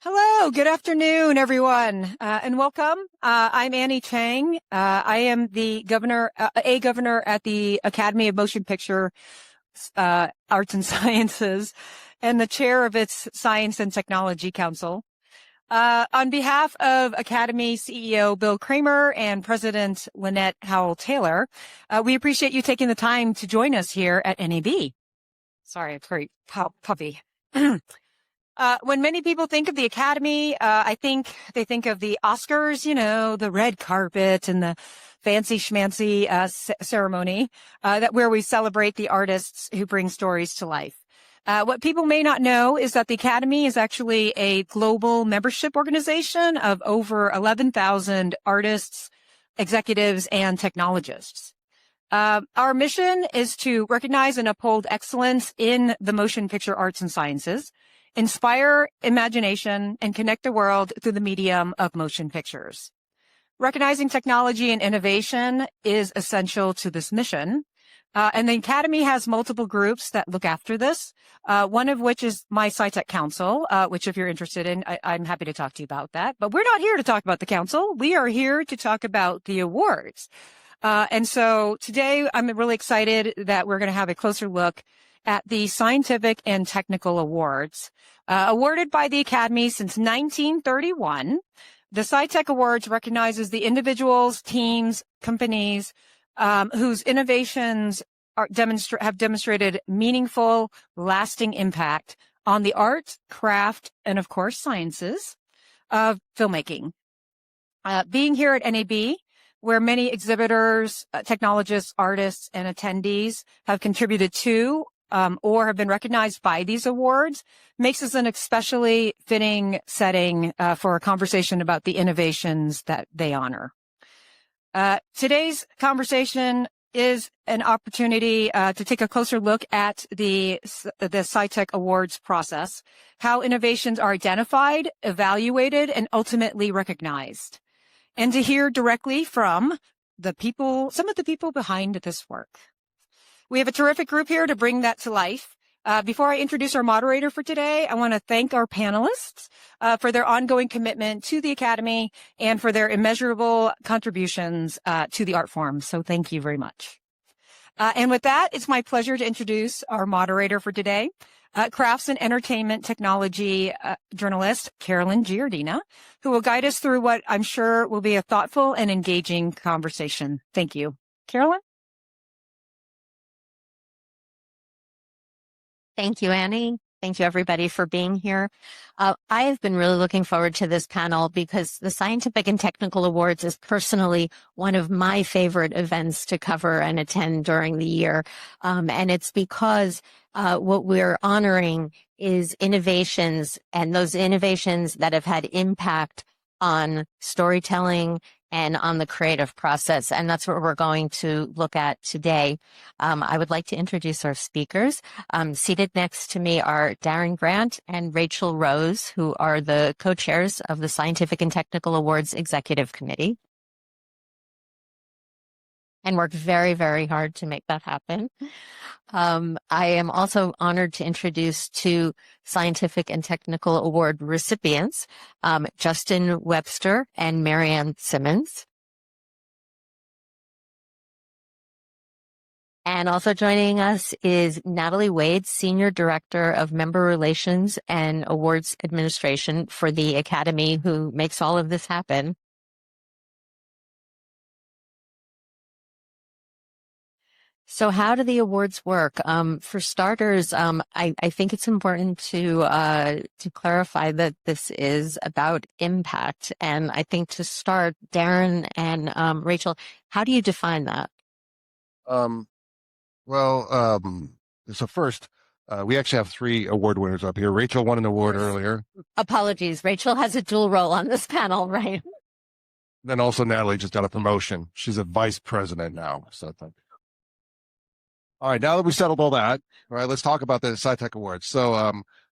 Hello, good afternoon, everyone, and welcome. I'm Annie Chang. I am the governor at the Academy of Motion Picture Arts and Sciences and the chair of its Science and Technology Council. On behalf of Academy CEO Bill Kramer and President Lynette Howell-Taylor, we appreciate you taking the time to join us here at NAB. Sorry, it's very puffy. When many people think of the Academy, I think they think of the Oscars, the red carpet and the fancy schmancy ceremony where we celebrate the artists who bring stories to life. What people may not know is that the Academy is actually a global membership organization of over 11,000 artists, executives, and technologists. Our mission is to recognize and uphold excellence in the motion picture arts and sciences, inspire imagination, and connect the world through the medium of motion pictures. Recognizing technology and innovation is essential to this mission. And the Academy has multiple groups that look after this, one of which is my Sci-Tech Council, which if you're interested in, I'm happy to talk to you about that. But we're not here to talk about the council. We are here to talk about the awards. And so today I'm really excited that we're going to have a closer look at the Scientific and Technical Awards, awarded by the Academy since 1931. The Sci-Tech Awards recognizes the individuals, teams, companies whose innovations have demonstrated meaningful, lasting impact on the art, craft, and of course, sciences of filmmaking. Being here at NAB, where many exhibitors, technologists, artists, and attendees have contributed to or have been recognized by these awards, makes this an especially fitting setting for a conversation about the innovations that they honor. Today's conversation is an opportunity to take a closer look at the Sci-Tech Awards process, how innovations are identified, evaluated, and ultimately recognized, and to hear directly from some of the people behind this work. We have a terrific group here to bring that to life. Before I introduce our moderator for today, I want to thank our panelists for their ongoing commitment to the Academy and for their immeasurable contributions to the art form. So thank you very much. And with that, it's my pleasure to introduce our moderator for today, crafts and entertainment technology journalist Carolyn Giardina, who will guide us through what I'm sure will be a thoughtful and engaging conversation. Thank you. Carolyn? Thank you, Annie. Thank you, everybody, for being here. I have been really looking forward to this panel because the Scientific and Technical Awards is personally one of my favorite events to cover and attend during the year. And it's because what we're honoring is innovations, and those innovations that have had impact on storytelling and on the creative process. And that's what we're going to look at today. I would like to introduce our speakers. Seated next to me are Darren Grant and Rachel Rose, who are the co-chairs of the Scientific and Technical Awards Executive Committee, and worked very, very hard to make that happen. I am also honored to introduce two Scientific and Technical Award recipients, Justin Webster and Marianne Simmons. And also joining us is Natalie Wade, Senior Director of Member Relations and Awards Administration for the Academy, who makes all of this happen. So how do the awards work? For starters, I think it's important to clarify that this is about impact. And I think to start, Darren and Rachel, how do you define that? So first, we actually have 3 award winners up here. Rachel won an award earlier. Apologies. Rachel has a dual role on this panel, right? Then also Natalie just got a promotion. She's a vice president now. So all right, now that we've settled all that, all right, let's talk about the Sci-Tech Awards. So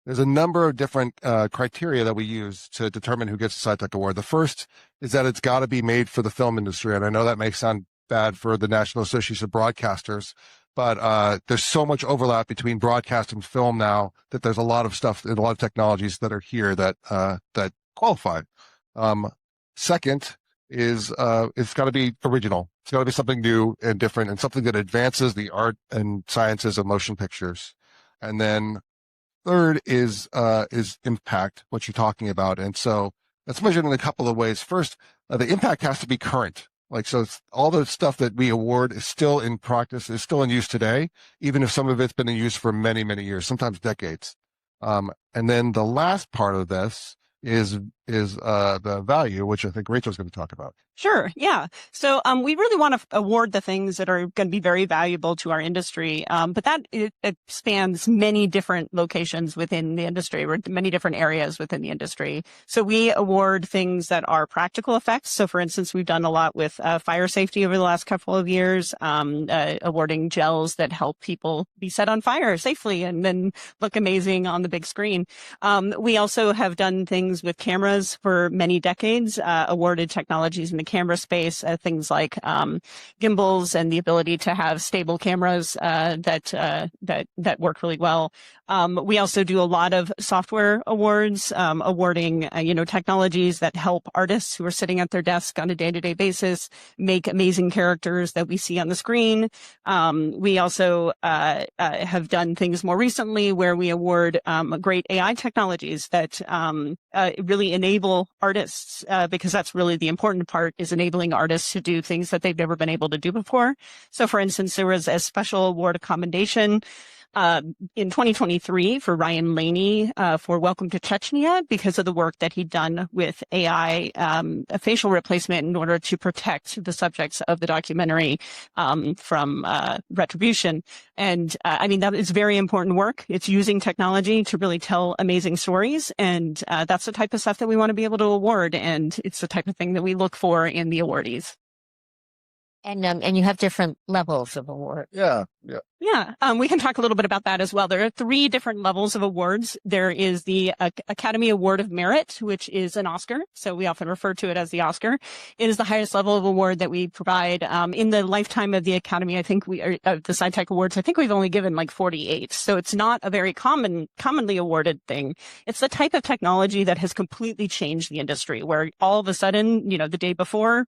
there's a number of different criteria that we use to determine who gets the Sci-Tech Award. The first is that it's got to be made for the film industry. And I know that may sound bad for the National Association of Broadcasters, but there's so much overlap between broadcast and film now that there's a lot of stuff and a lot of technologies that are here that qualify. Second is it's got to be original. It's got to be something new and different and something that advances the art and sciences of motion pictures. And then third is impact, what you're talking about. And so that's measured in a couple of ways. First, the impact has to be current. Like, so all the stuff that we award is still in practice, is still in use today, even if some of it's been in use for many, many years, sometimes decades. And then the last part of this is the value, which I think Rachel's going to talk about. Sure. Yeah. So we really want to award the things that are going to be very valuable to our industry. But that it spans many different locations within the industry, or many different areas within the industry. So we award things that are practical effects. So for instance, we've done a lot with fire safety over the last couple of years, awarding gels that help people be set on fire safely and then look amazing on the big screen. We also have done things with cameras for many decades, awarded technologies in the camera space, things like gimbals and the ability to have stable cameras that work really well. We also do a lot of software awards, awarding technologies that help artists who are sitting at their desk on a day-to-day basis make amazing characters that we see on the screen. We also have done things more recently where we award great AI technologies that really enable artists, because that's really the important part, is enabling artists to do things that they've never been able to do before. So for instance, there was a special award of commendation in 2023 for Ryan Laney for Welcome to Chechnya because of the work that he'd done with AI facial replacement in order to protect the subjects of the documentary from retribution. And I mean, that is very important work. It's using technology to really tell amazing stories. And that's the type of stuff that we want to be able to award. And it's the type of thing that we look for in the awardees. And you have different levels of award. Yeah. We can talk a little bit about that as well. There are 3 different levels of awards. There is the Academy Award of Merit, which is an Oscar. So we often refer to it as the Oscar. It is the highest level of award that we provide. In the lifetime of the Academy, I think the Sci-Tech Awards, I think we've only given like 48. So it's not a very commonly awarded thing. It's the type of technology that has completely changed the industry, where all of a sudden, the day before,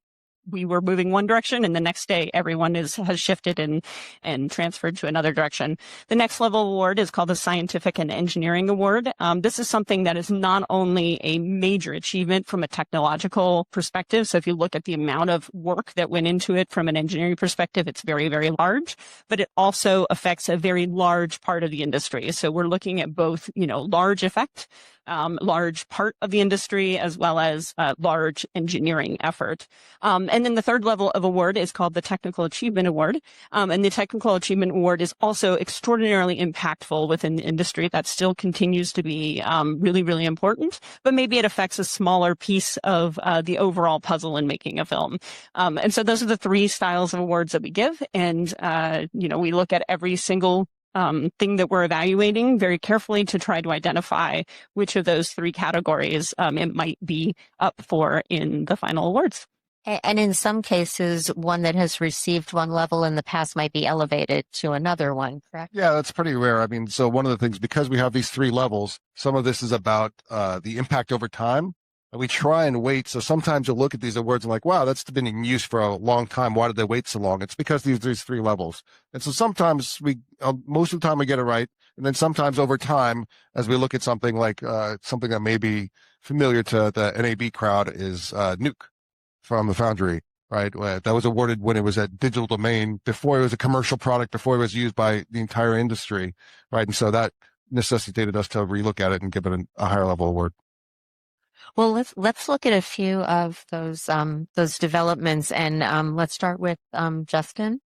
we were moving one direction, and the next day everyone has shifted and transferred to another direction. The next level award is called the Scientific and Engineering Award. This is something that is not only a major achievement from a technological perspective. So if you look at the amount of work that went into it from an engineering perspective, it's very, very large, but it also affects a very large part of the industry. So we're looking at both, large effect, large part of the industry, as well as large engineering effort. And then the third level of award is called the Technical Achievement Award. And the Technical Achievement Award is also extraordinarily impactful within the industry. That still continues to be really, really important, but maybe it affects a smaller piece of the overall puzzle in making a film. And so those are the 3 styles of awards that we give. And, we look at every single thing that we're evaluating very carefully to try to identify which of those 3 categories it might be up for in the final awards. And in some cases, one that has received one level in the past might be elevated to another one, correct? Yeah, that's pretty rare. I mean, so one of the things, because we have these 3 levels, some of this is about the impact over time. And we try and wait. So sometimes you'll look at these awards and like, wow, that's been in use for a long time. Why did they wait so long? It's because these 3 levels. And so sometimes most of the time we get it right. And then sometimes over time, as we look at something like something that may be familiar to the NAB crowd is Nuke from the Foundry, right? That was awarded when it was at Digital Domain, before it was a commercial product, before it was used by the entire industry, right? And so that necessitated us to relook at it and give it a higher level award. Well, let's look at a few of those developments, and let's start with Justin.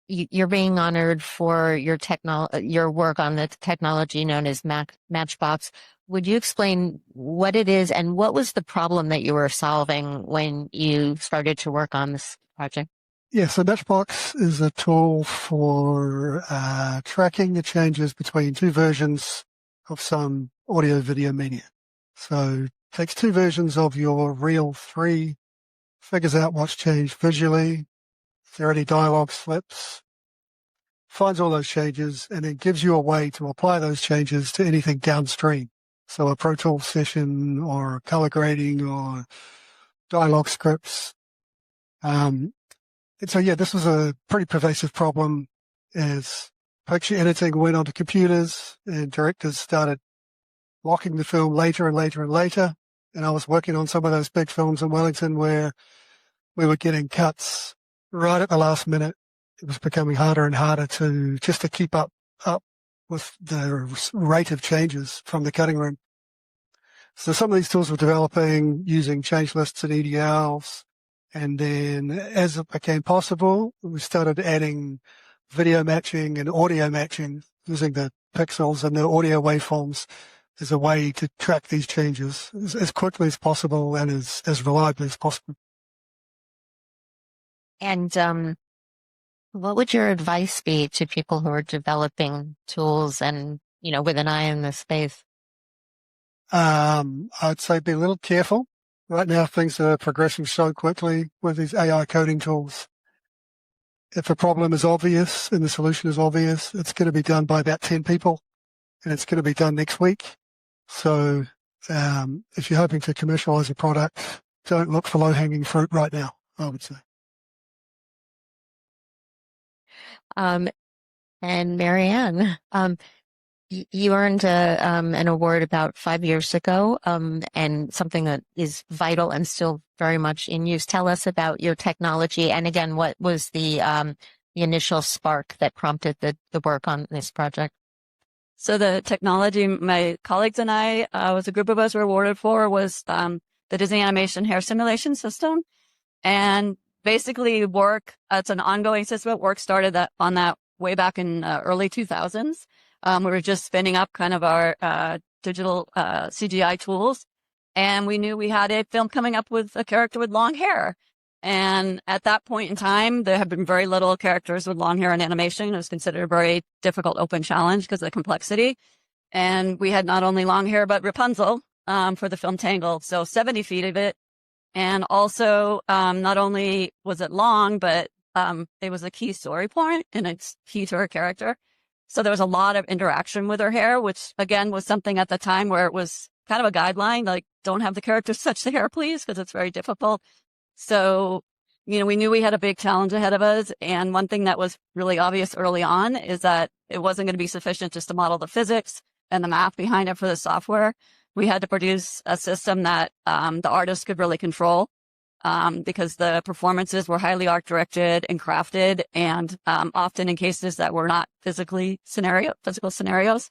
You're being honored for your work on the technology known as Matchbox. Would you explain what it is and what was the problem that you were solving when you started to work on this project? Yeah, so Matchbox is a tool for tracking the changes between 2 versions of some audio-video media. So it takes 2 versions of your reel 3, figures out what's changed visually, if there are any dialogue slips, finds all those changes, and then gives you a way to apply those changes to anything downstream. So a Pro Tools session or color grading or dialogue scripts. And so, yeah, this was a pretty pervasive problem as picture editing went onto computers and directors started locking the film later and later and later. And I was working on some of those big films in Wellington where we were getting cuts right at the last minute. It was becoming harder and harder to keep up with the rate of changes from the cutting room. So some of these tools were developing using change lists and EDLs. And then as it became possible, we started adding video matching and audio matching using the pixels and the audio waveforms as a way to track these changes as quickly as possible and as reliably as possible. And what would your advice be to people who are developing tools and, with an eye in this space? I'd say be a little careful. Right now, things are progressing so quickly with these AI coding tools. If a problem is obvious and the solution is obvious, it's going to be done by about 10 people, and it's going to be done next week. So if you're hoping to commercialize a product, don't look for low-hanging fruit right now, I would say. And Marianne, you earned an award about 5 years ago, and something that is vital and still very much in use. Tell us about your technology, and again, what was the initial spark that prompted the work on this project? So the technology my colleagues and I, was a group of us were awarded for, was the Disney Animation Hair Simulation System. And basically it's an ongoing system. Work started on that way back in early 2000s. We were just spinning up kind of our digital CGI tools. And we knew we had a film coming up with a character with long hair. And at that point in time, there had been very little characters with long hair in animation. It was considered a very difficult open challenge because of the complexity. And we had not only long hair, but Rapunzel for the film Tangled. So 70 feet of it. And also, not only was it long, but it was a key story point and it's key to her character. So there was a lot of interaction with her hair, which again was something at the time where it was kind of a guideline, like don't have the characters touch the hair, please, because it's very difficult. So, we knew we had a big challenge ahead of us. And one thing that was really obvious early on is that it wasn't going to be sufficient just to model the physics and the math behind it for the software. We had to produce a system that the artist could really control because the performances were highly art directed and crafted and often in cases that were not physical scenarios.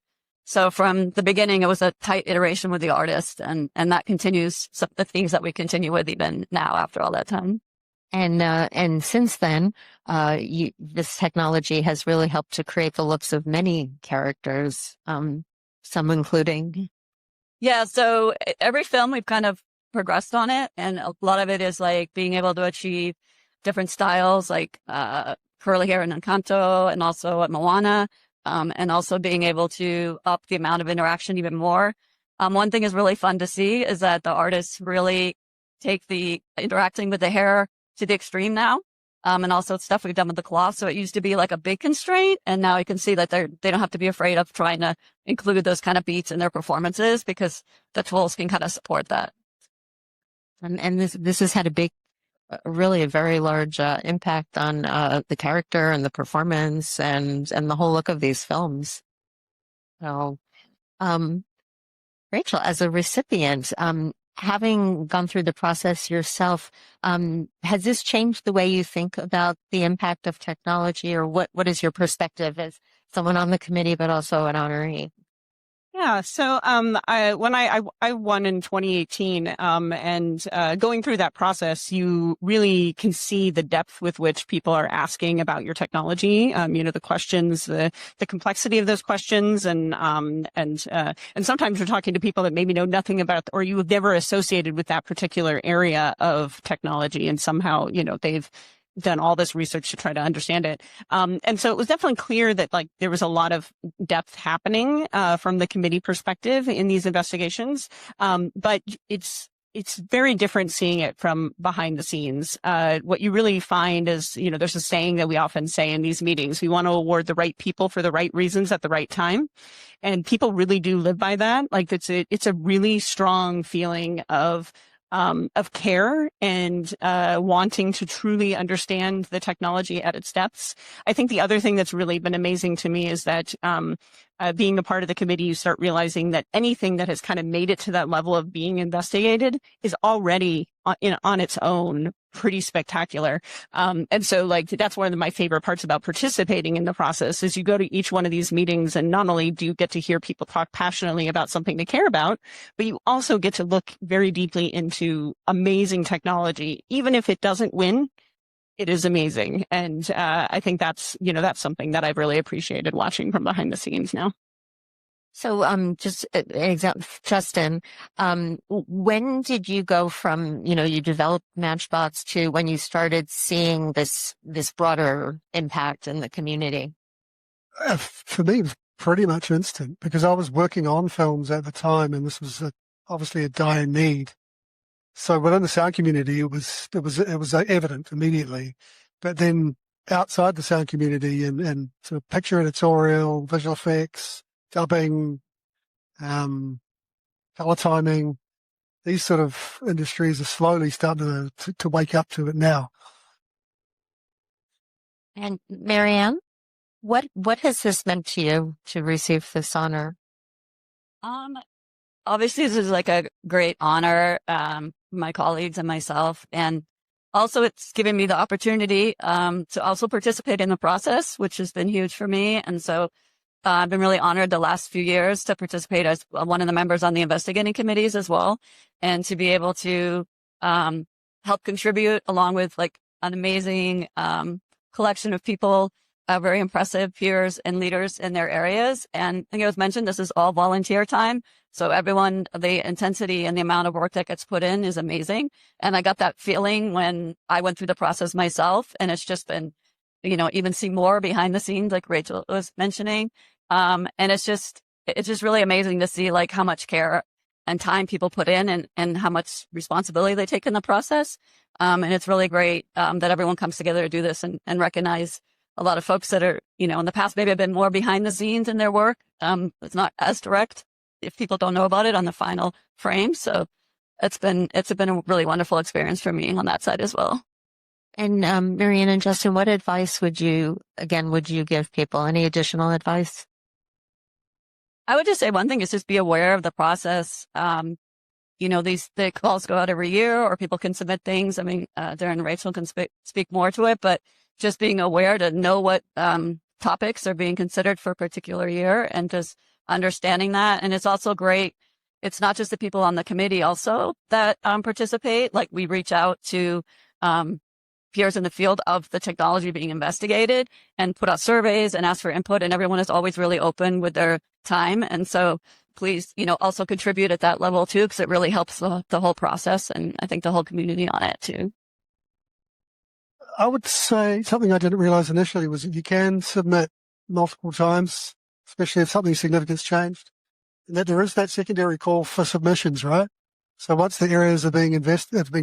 So from the beginning, it was a tight iteration with the artist, and that continues the themes that we continue with even now after all that time. And since then, this technology has really helped to create the looks of many characters, some including. Yeah, so every film we've kind of progressed on it, and a lot of it is like being able to achieve different styles, like curly hair in Encanto, and also at Moana. And also being able to up the amount of interaction even more. One thing is really fun to see is that the artists really take the interacting with the hair to the extreme now. And also stuff we've done with the cloth. So it used to be like a big constraint. And now you can see that they don't have to be afraid of trying to include those kind of beats in their performances because the tools can kind of support that. And this has had really a very large impact on the character and the performance and the whole look of these films. So, Rachel, as a recipient, having gone through the process yourself, has this changed the way you think about the impact of technology, or what is your perspective as someone on the committee, but also an honoree? Yeah. So, I won in 2018, and going through that process, you really can see the depth with which people are asking about your technology. The questions, the complexity of those questions, and sometimes you're talking to people that maybe know nothing about, or you have never associated with that particular area of technology, and somehow, they've done all this research to try to understand it. And so it was definitely clear that there was a lot of depth happening, from the committee perspective in these investigations. But it's very different seeing it from behind the scenes. What you really find is, there's a saying that we often say in these meetings: we want to award the right people for the right reasons at the right time. And people really do live by that. Like it's a really strong feeling of care and wanting to truly understand the technology at its depths. I think the other thing that's really been amazing to me is that being a part of the committee, you start realizing that anything that has kind of made it to that level of being investigated is already on its own pretty spectacular. And so like, that's one of my favorite parts about participating in the process is you go to each one of these meetings and not only do you get to hear people talk passionately about something they care about, but you also get to look very deeply into amazing technology. Even if it doesn't win, it is amazing. And I think that's something that I've really appreciated watching from behind the scenes now. So, just an example, Justin, when did you go from, you developed Matchbox to when you started seeing this broader impact in the community? For me, it was pretty much instant because I was working on films at the time, and this was obviously a dire need. So within the sound community, it was evident immediately. But then outside the sound community and sort of picture editorial, visual effects, dubbing, color timing, these sort of industries are slowly starting to wake up to it now. And Marianne, what has this meant to you to receive this honor? Obviously, this is like a great honor, my colleagues and myself, and also it's given me the opportunity to also participate in the process, which has been huge for me. And so I've been really honored the last few years to participate as one of the members on the investigating committees as well, and to be able to help contribute along with like an amazing collection of people, very impressive peers and leaders in their areas. And I think it was mentioned, this is all volunteer time. So everyone, the intensity and the amount of work that gets put in is amazing. And I got that feeling when I went through the process myself, and it's just been, even see more behind the scenes, like Rachel was mentioning. And it's just really amazing to see like how much care and time people put in and how much responsibility they take in the process. And it's really great that everyone comes together to do this and recognize a lot of folks that are, in the past maybe have been more behind the scenes in their work. It's not as direct if people don't know about it on the final frame. So it's been a really wonderful experience for me on that side as well. And Marianne and Justin, what advice would you give people? Any additional advice? I would just say one thing is just be aware of the process. The calls go out every year, or people can submit things. I mean, Darren and Rachel can speak more to it, but just being aware to know what topics are being considered for a particular year and just understanding that. And it's also great. It's not just the people on the committee also that participate. Like we reach out to peers in the field of the technology being investigated and put out surveys and ask for input. And everyone is always really open with their time. And so please, also contribute at that level too, because it really helps the whole process. And I think the whole community on it too. I would say something I didn't realize initially was that you can submit multiple times, especially if something significant's changed, and that there is that secondary call for submissions, right? So once the areas are being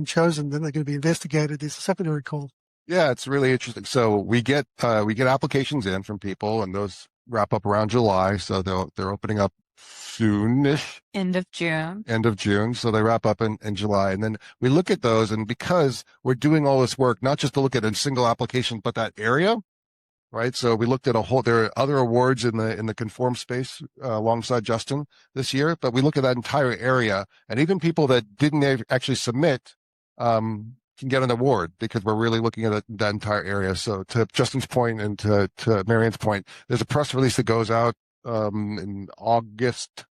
chosen, then they're going to be investigated. There's a secondary call. Yeah, it's really interesting. So we get applications in from people, and those wrap up around July. So they're opening up soonish. End of June. So they wrap up in July. And then we look at those, and because we're doing all this work, not just to look at a single application, but that area, right? So we looked at there are other awards in the conform space alongside Justin this year, but we look at that entire area, and even people that didn't actually submit can get an award because we're really looking at that entire area. So to Justin's point and to Marianne's point, there's a press release that goes out in August,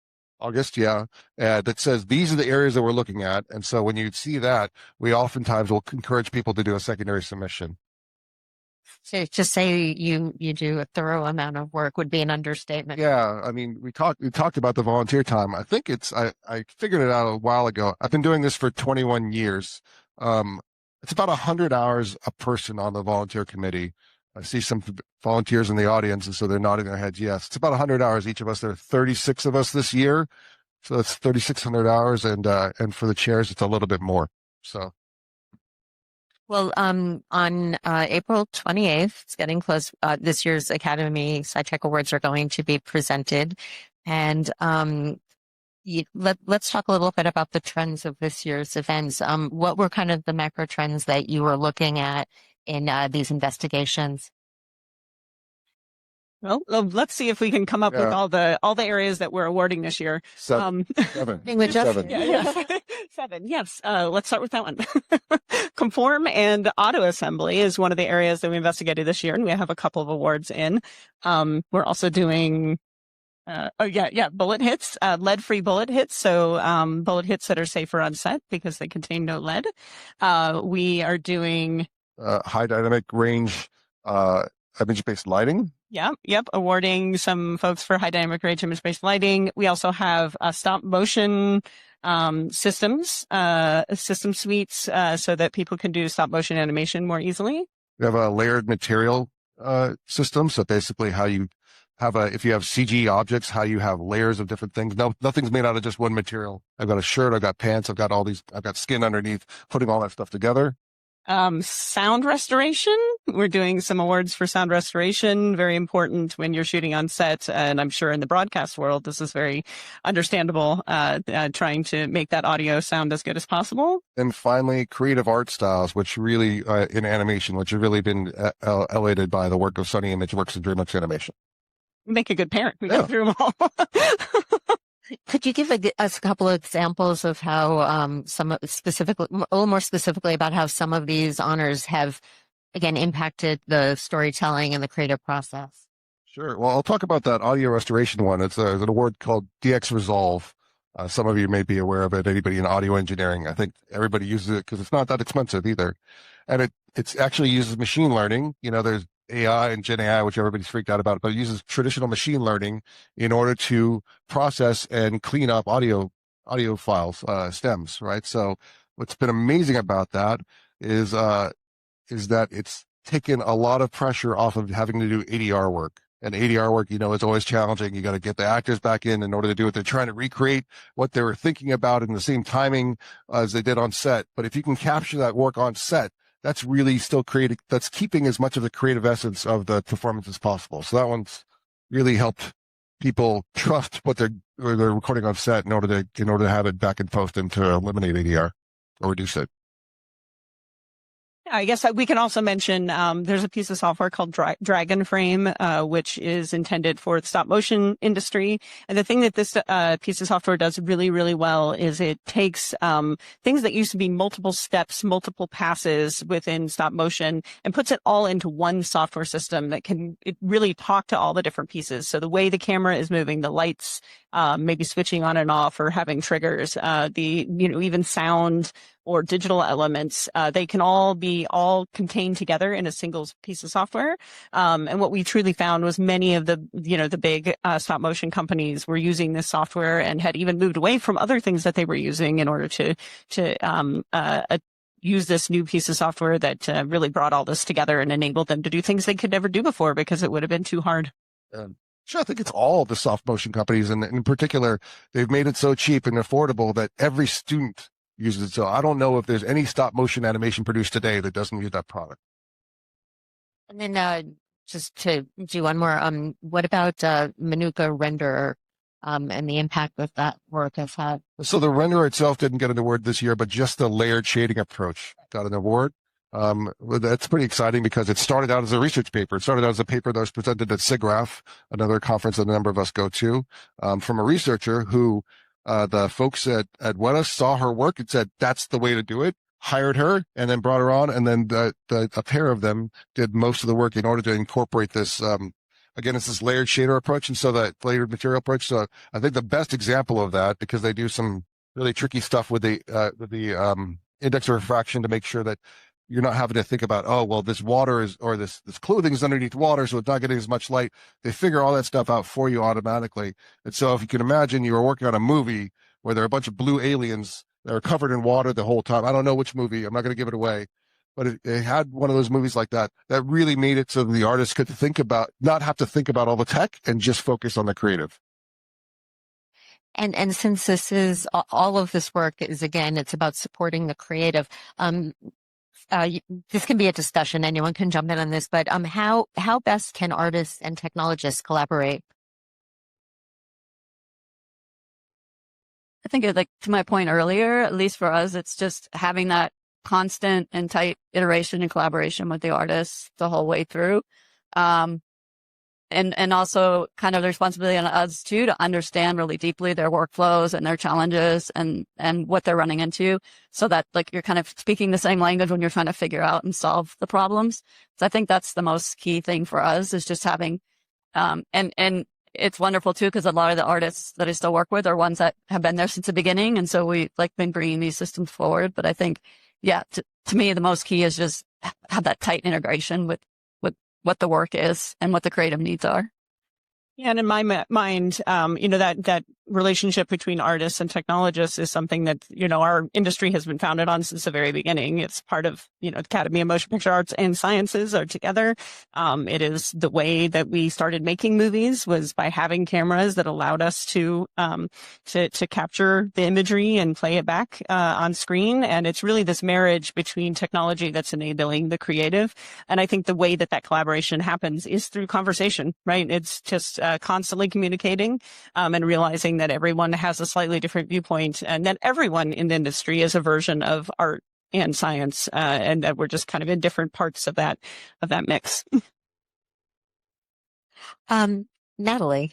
that says these are the areas that we're looking at. And so when you see that, we oftentimes will encourage people to do a secondary submission. So just say you do a thorough amount of work would be an understatement. Yeah, I mean, we talked about the volunteer time. I think I figured it out a while ago. I've been doing this for 21 years. It's about 100 hours a person on the volunteer committee. I see some volunteers in the audience, and so they're nodding their heads. Yes, it's about 100 hours each of us. There are 36 of us this year. So that's 3,600 hours, and for the chairs, it's a little bit more. So. Well, on April 28th, it's getting close. This year's Academy Sci-Tech Awards are going to be presented, and let's talk a little bit about the trends of this year's events. What were kind of the macro trends that you were looking at in these investigations? Well, let's see if we can come up with all the areas that we're awarding this year. Seven. Seven. Yeah. 7. Yes. Let's start with that one. Conform and auto assembly is one of the areas that we investigated this year, and we have a couple of awards in. We're also doing bullet hits, lead-free bullet hits. So bullet hits that are safer on set because they contain no lead. We are doing High dynamic range image-based lighting. Yep. Awarding some folks for high dynamic range image-based lighting. We also have stop motion systems, system suites, so that people can do stop motion animation more easily. We have a layered material system. So basically how you have if you have CG objects, how you have layers of different things. No, nothing's made out of just one material. I've got a shirt, I've got pants, I've got skin underneath, putting all that stuff together. Sound restoration. We're doing some awards for sound restoration. Very important when you're shooting on set. And I'm sure in the broadcast world, this is very understandable, trying to make that audio sound as good as possible. And finally, creative art styles, which really, in animation, which have really been elated by the work of Sunny ImageWorks and DreamWorks Animation. Make a good parent. We go through them all. Could you give us a couple of examples of how a little more specifically about how some of these honors have, again, impacted the storytelling and the creative process? Sure. Well, I'll talk about that audio restoration one. It's an award called DX Resolve. Some of you may be aware of it. Anybody in audio engineering, I think everybody uses it because it's not that expensive either. And it actually uses machine learning. There's AI and Gen AI, which everybody's freaked out about, but it uses traditional machine learning in order to process and clean up audio files, stems, right? So what's been amazing about that is that it's taken a lot of pressure off of having to do ADR work. And ADR work, is always challenging. You got to get the actors back in order to do it. They're trying to recreate what they were thinking about in the same timing as they did on set. But if you can capture that work on set, that's really still that's keeping as much of the creative essence of the performance as possible. So that one's really helped people trust what they're recording on set in order to have it back in post and to eliminate ADR or reduce it. I guess we can also mention there's a piece of software called Dragon Frame, which is intended for the stop motion industry. And the thing that this piece of software does really, really well is it takes things that used to be multiple steps, multiple passes within stop motion, and puts it all into one software system that can really talk to all the different pieces. So the way the camera is moving, the lights, maybe switching on and off or having triggers, even sound or digital elements, they can all be contained together in a single piece of software. And what we truly found was many of the big stop motion companies were using this software and had even moved away from other things that they were using in order to use this new piece of software that really brought all this together and enabled them to do things they could never do before because it would have been too hard. Sure, I think it's all of the soft motion companies, and in particular, they've made it so cheap and affordable that every student uses it. So I don't know if there's any stop motion animation produced today that doesn't use that product. And then just to do one more, what about Manuka Renderer and the impact that that work has had? So the renderer itself didn't get an award this year, but just the layered shading approach got an award. That's pretty exciting because it started out as a research paper. It started out as a paper that was presented at SIGGRAPH, another conference that a number of us go to, from a researcher who the folks at Weta saw her work and said, that's the way to do it, hired her, and then brought her on. And then a pair of them did most of the work in order to incorporate this. Again, it's this layered shader approach. And so that layered material approach. So I think the best example of that, because they do some really tricky stuff with the index of refraction to make sure that you're not having to think about, oh, well, this water this clothing is underneath water, so it's not getting as much light. They figure all that stuff out for you automatically. And so if you can imagine you were working on a movie where there are a bunch of blue aliens that are covered in water the whole time. I don't know which movie. I'm not going to give it away. But it had one of those movies like that really made it so the artist could not have to think about all the tech and just focus on the creative. And since this is all of this work is, again, it's about supporting the creative. This can be a discussion. Anyone can jump in on this, but how best can artists and technologists collaborate? I think like to my point earlier, at least for us, it's just having that constant and tight iteration and collaboration with the artists the whole way through. And also kind of the responsibility on us too, to understand really deeply their workflows and their challenges and what they're running into, so that like you're kind of speaking the same language when you're trying to figure out and solve the problems. So I think that's the most key thing for us, is just having, and it's wonderful too, because a lot of the artists that I still work with are ones that have been there since the beginning. And so we like been bringing these systems forward. But I think, yeah, to me, the most key is just have that tight integration with what the work is and what the creative needs are. Yeah, and in my mind, that relationship between artists and technologists is something that, our industry has been founded on since the very beginning. It's part of, Academy of Motion Picture Arts and Sciences are together. It is the way that we started making movies, was by having cameras that allowed us to capture the imagery and play it back on screen. And it's really this marriage between technology that's enabling the creative. And I think the way that collaboration happens is through conversation, right? It's just constantly communicating and realizing that everyone has a slightly different viewpoint, and that everyone in the industry is a version of art and science, and that we're just kind of in different parts of that mix. Natalie,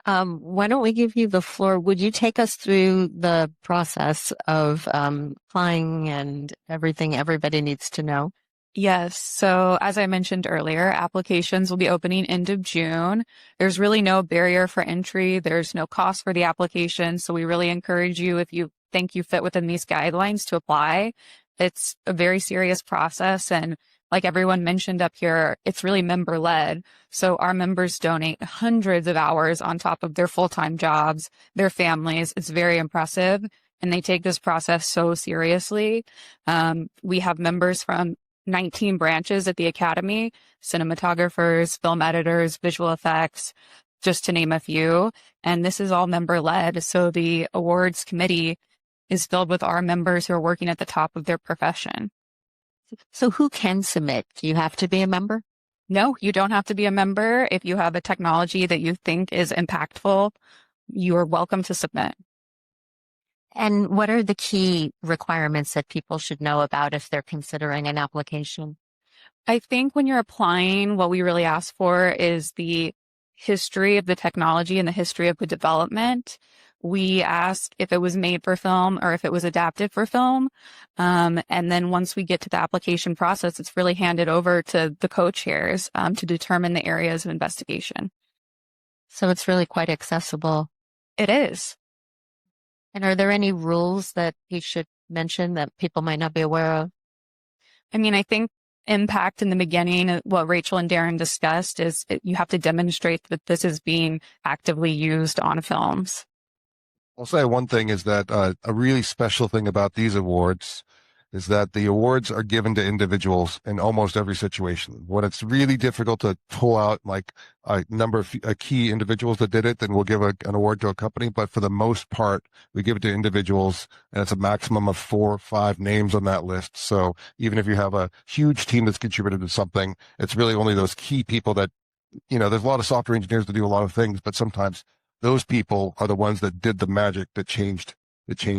why don't we give you the floor? Would you take us through the process of applying and everything everybody needs to know? Yes. So as I mentioned earlier, applications will be opening end of June. There's really no barrier for entry. There's no cost for the application. So we really encourage you, if you think you fit within these guidelines, to apply. It's a very serious process. And like everyone mentioned up here, it's really member led. So our members donate hundreds of hours on top of their full-time jobs, their families. It's very impressive. And they take this process so seriously. We have members from 19 branches at the Academy: cinematographers, film editors, visual effects, just to name a few. And this is all member led. So the awards committee is filled with our members who are working at the top of their profession. So who can submit? Do you have to be a member? No, you don't have to be a member. If you have a technology that you think is impactful, you are welcome to submit. And what are the key requirements that people should know about if they're considering an application? I think when you're applying, what we really ask for is the history of the technology and the history of the development. We ask if it was made for film or if it was adapted for film. And then once we get to the application process, it's really handed over to the co-chairs to determine the areas of investigation. So it's really quite accessible. It is. And are there any rules that you should mention that people might not be aware of? I mean, I think impact in the beginning, what Rachel and Darren discussed, is you have to demonstrate that this is being actively used on films. I'll say one thing is that a really special thing about these awards is that the awards are given to individuals in almost every situation. When it's really difficult to pull out like a number of key individuals that did it, then we'll give an award to a company. But for the most part, we give it to individuals, and it's a maximum of 4 or 5 names on that list. So even if you have a huge team that's contributed to something, it's really only those key people that, there's a lot of software engineers that do a lot of things, but sometimes those people are the ones that did the magic that changed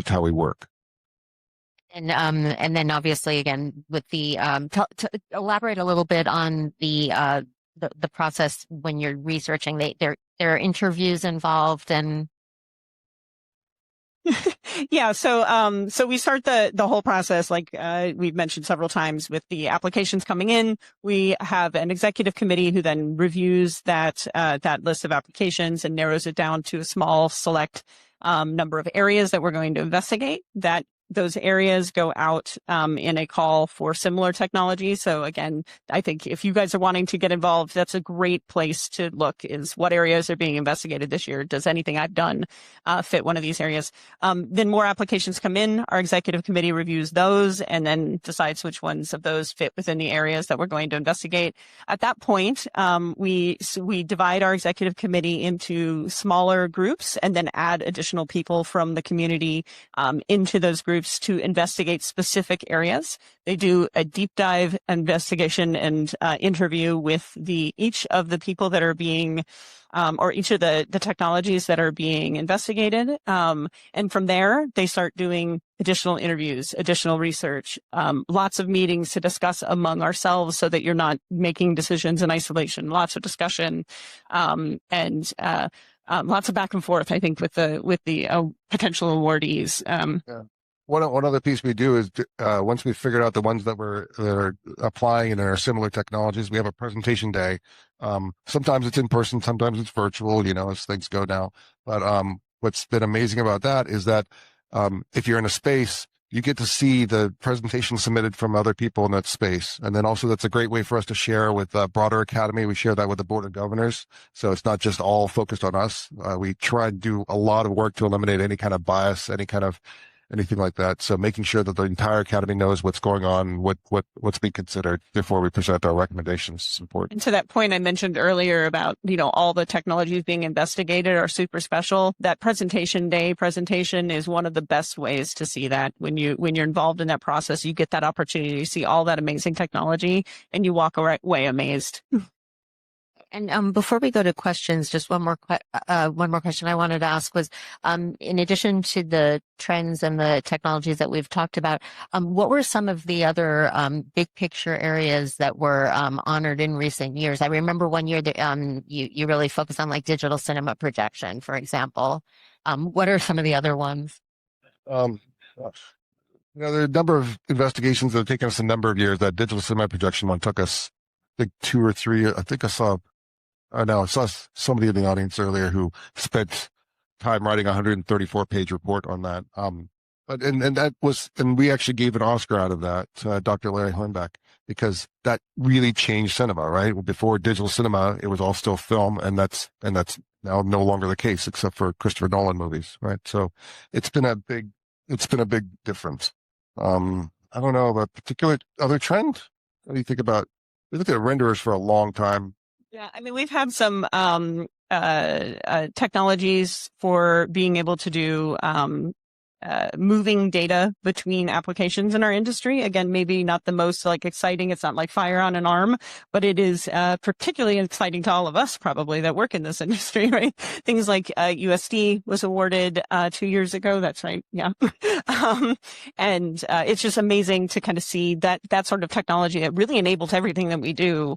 how we work. And then obviously again with the to elaborate a little bit on the process when you're researching. There are interviews involved and. Yeah. So we start the whole process, like we've mentioned several times, with the applications coming in. We have an executive committee who then reviews that list of applications and narrows it down to a small select number of areas that we're going to investigate. That those areas go out in a call for similar technology. So again, I think if you guys are wanting to get involved, that's a great place to look, is what areas are being investigated this year. Does anything I've done fit one of these areas? Then more applications come in. Our executive committee reviews those and then decides which ones of those fit within the areas that we're going to investigate. At that point, we divide our executive committee into smaller groups and then add additional people from the community into those groups to investigate specific areas. They do a deep dive investigation and interview with each of the people that are being or each of the technologies that are being investigated. And from there, they start doing additional interviews, additional research, lots of meetings to discuss among ourselves so that you're not making decisions in isolation, lots of discussion, and lots of back and forth, I think, with the potential awardees. Yeah. One other piece we do is once we've figured out the ones that are applying and are similar technologies, we have a presentation day. Sometimes it's in person, sometimes it's virtual, as things go now. But what's been amazing about that is that if you're in a space, you get to see the presentation submitted from other people in that space. And then also that's a great way for us to share with the broader academy. We share that with the board of governors. So it's not just all focused on us. We try to do a lot of work to eliminate any kind of bias, anything like that. So making sure that the entire academy knows what's going on, what's being considered before we present our recommendations is important. And to that point I mentioned earlier about, all the technologies being investigated are super special. That presentation is one of the best ways to see that. When you're involved in that process, you get that opportunity to see all that amazing technology and you walk away amazed. And before we go to questions, just one more question I wanted to ask was, in addition to the trends and the technologies that we've talked about, what were some of the other big picture areas that were honored in recent years? I remember one year that you really focused on like digital cinema projection, for example. What are some of the other ones? There are a number of investigations that have taken us a number of years. That digital cinema projection one took us, I think, 2 or 3. I think I saw somebody in the audience earlier who spent time writing a 134-page report on that. And we actually gave an Oscar out of that to Dr. Larry Hornbeck, because that really changed cinema, right? Before digital cinema, it was all still film, and that's now no longer the case, except for Christopher Nolan movies, right? So it's been a big difference. I don't know about particular other trend. What do you think about? We looked at renderers for a long time. Yeah, we've had some technologies for being able to do moving data between applications in our industry. Again, maybe not the most exciting. It's not like fire on an arm, but it is particularly exciting to all of us probably that work in this industry, right? Things like USD was awarded 2 years ago. That's right. Yeah. And it's just amazing to kind of see that sort of technology that really enables everything that we do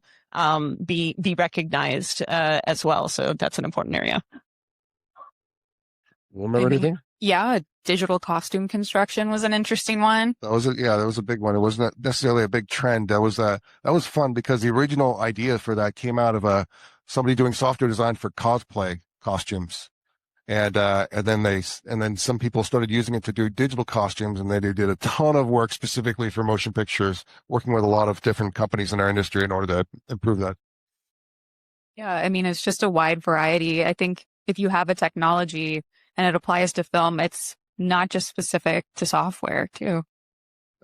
be recognized as well. So that's an important area. Remember anything? Yeah, digital costume construction was an interesting one. That was a big one. It wasn't necessarily a big trend. That was fun because the original idea for that came out of somebody doing software design for cosplay costumes, and then some people started using it to do digital costumes, and they did a ton of work specifically for motion pictures, working with a lot of different companies in our industry in order to improve that. Yeah, it's just a wide variety. I think if you have a technology and it applies to film, it's not just specific to software too.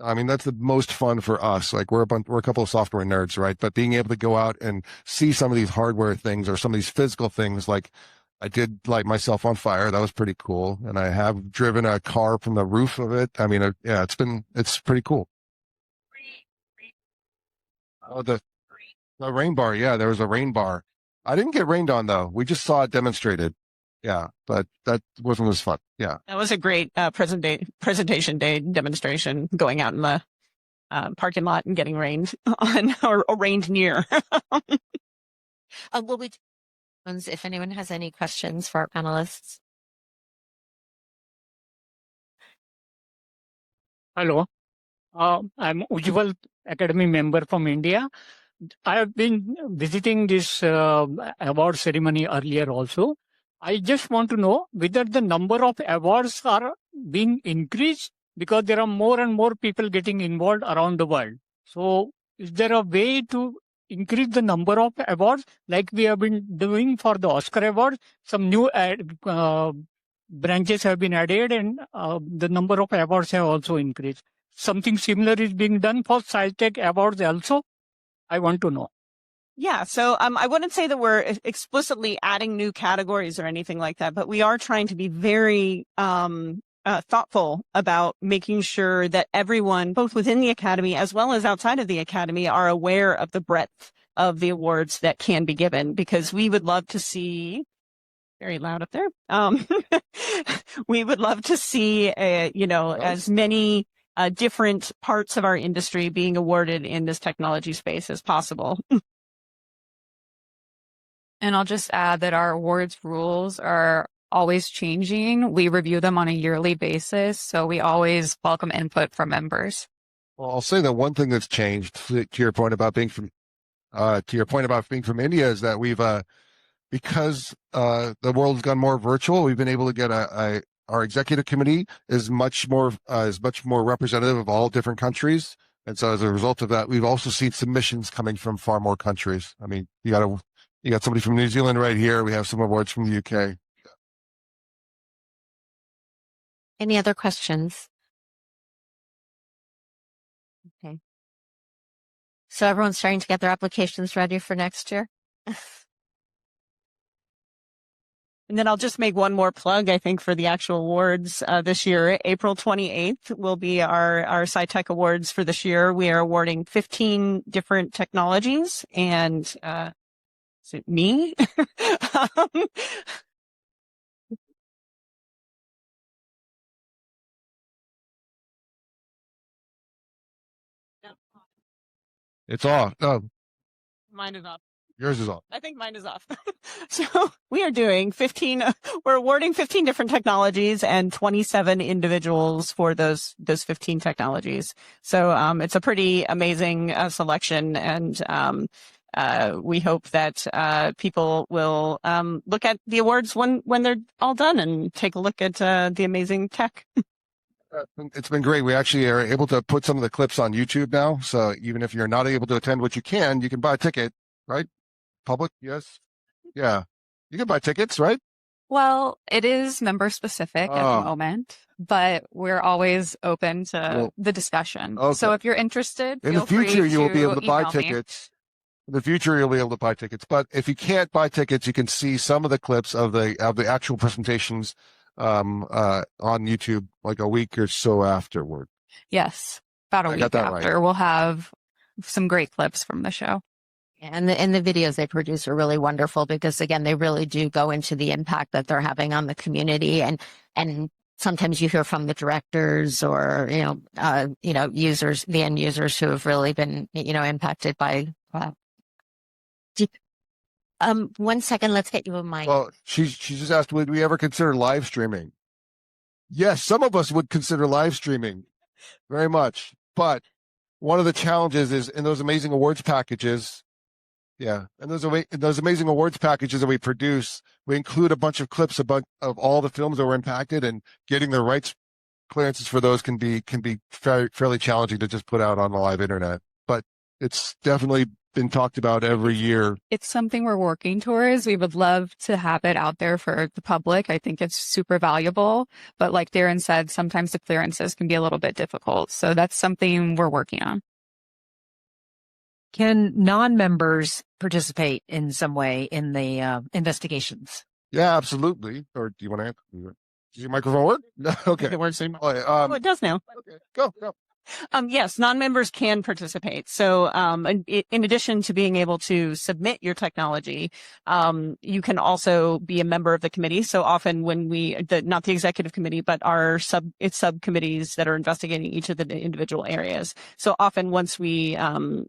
That's the most fun for us. We're a couple of software nerds, right? But being able to go out and see some of these hardware things or some of these physical things, like I did light myself on fire. That was pretty cool. And I have driven a car from the roof of it. It's pretty cool. Oh, the rain bar. Yeah, there was a rain bar. I didn't get rained on though. We just saw it demonstrated. Yeah, but that wasn't as fun. Yeah. That was a great presentation day demonstration, going out in the parking lot and getting rained on or rained near. If anyone has any questions for our panelists. Hello, I'm Ujjwal, Academy member from India. I have been visiting this award ceremony earlier also. I just want to know whether the number of awards are being increased because there are more and more people getting involved around the world. So is there a way to increase the number of awards like we have been doing for the Oscar Awards? Some new branches have been added and the number of awards have also increased. Something similar is being done for Sci-Tech Awards also? I want to know. Yeah. So, I wouldn't say that we're explicitly adding new categories or anything like that, but we are trying to be very, thoughtful about making sure that everyone, both within the Academy as well as outside of the Academy, are aware of the breadth of the awards that can be given, because we would love to see, very loud up there. We would love to see, as many different parts of our industry being awarded in this technology space as possible. And I'll just add that our awards rules are always changing. We review them on a yearly basis, so we always welcome input from members. Well, I'll say that one thing that's changed to your point about being from India is that we've because the world's gone more virtual, we've been able to get our executive committee is much more representative of all different countries. And so as a result of that, we've also seen submissions coming from far more countries. I mean, you got somebody from New Zealand right here. We have some awards from the UK. Any other questions? Okay. So everyone's starting to get their applications ready for next year? And then I'll just make one more plug, I think, for the actual awards this year. April 28th will be our Sci-Tech Awards for this year. We are awarding 15 different technologies, and is it me? It's off. Oh, Mine is off. yours is off. I think mine is off. So we are doing 15, we're awarding 15 different technologies and 27 individuals for those 15 technologies. So, it's a pretty amazing selection, and, we hope that, people will, look at the awards when they're all done and take a look at, the amazing tech. It's been great. We actually are able to put some of the clips on YouTube now. So even if you're not able to attend what you can buy a ticket, right? Public? Yes. Yeah. You can buy tickets, right? Well, it is member specific at the moment, but we're always open to the discussion. Okay. So if you're interested, in the future, you will be able to buy email me. tickets. In the future, you'll be able to buy tickets. But if you can't buy tickets, you can see some of the clips of the actual presentations on YouTube like a week or so afterward. Yes, about a week after. Right. We'll have some great clips from the show. And the videos they produce are really wonderful because, again, they really do go into the impact that they're having on the community. And sometimes you hear from the directors or, users, the end users who have really been, impacted by. 1 second, let's get you a mic. Well, she just asked, would we ever consider live streaming? Yes, some of us would consider live streaming very much. But one of the challenges is in those amazing awards packages. Yeah. And those amazing awards packages that we produce, we include a bunch of clips of all the films that were impacted, and getting the rights clearances for those can be fairly challenging to just put out on the live internet. But it's definitely been talked about every year. It's something we're working towards. We would love to have it out there for the public. I think it's super valuable. But like Darren said, sometimes the clearances can be a little bit difficult. So that's something we're working on. Can non-members participate in some way in the investigations? Yeah, absolutely. Or do you want to answer? Does your microphone work? No? Okay. It does now. Okay. Go. Yes, non-members can participate. So, in addition to being able to submit your technology, you can also be a member of the committee. So often when not the executive committee, but it's subcommittees that are investigating each of the individual areas. So often once we,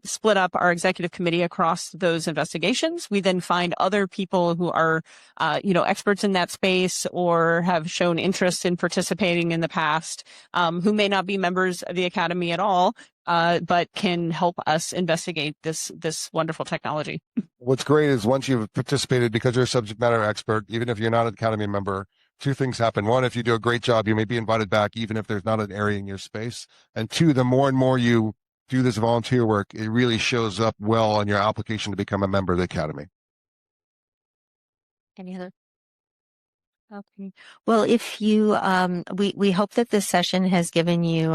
split up our executive committee across those investigations, we then find other people who are, experts in that space or have shown interest in participating in the past, who may not be members of the Academy at all, but can help us investigate this wonderful technology. What's great is once you've participated, because you're a subject matter expert, even if you're not an Academy member, two things happen. One, if you do a great job, you may be invited back, even if there's not an area in your space. And two, the more and more you do this volunteer work, it really shows up well on your application to become a member of the Academy. Any other? Okay. Well, if you, we hope that this session has given you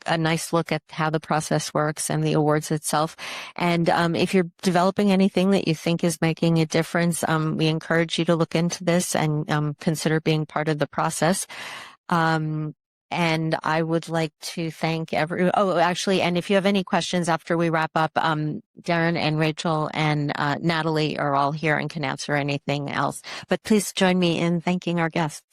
a nice look at how the process works and the awards itself. And if you're developing anything that you think is making a difference, we encourage you to look into this and consider being part of the process. And I would like to thank and if you have any questions after we wrap up, Darren and Rachel and Natalie are all here and can answer anything else. But please join me in thanking our guests.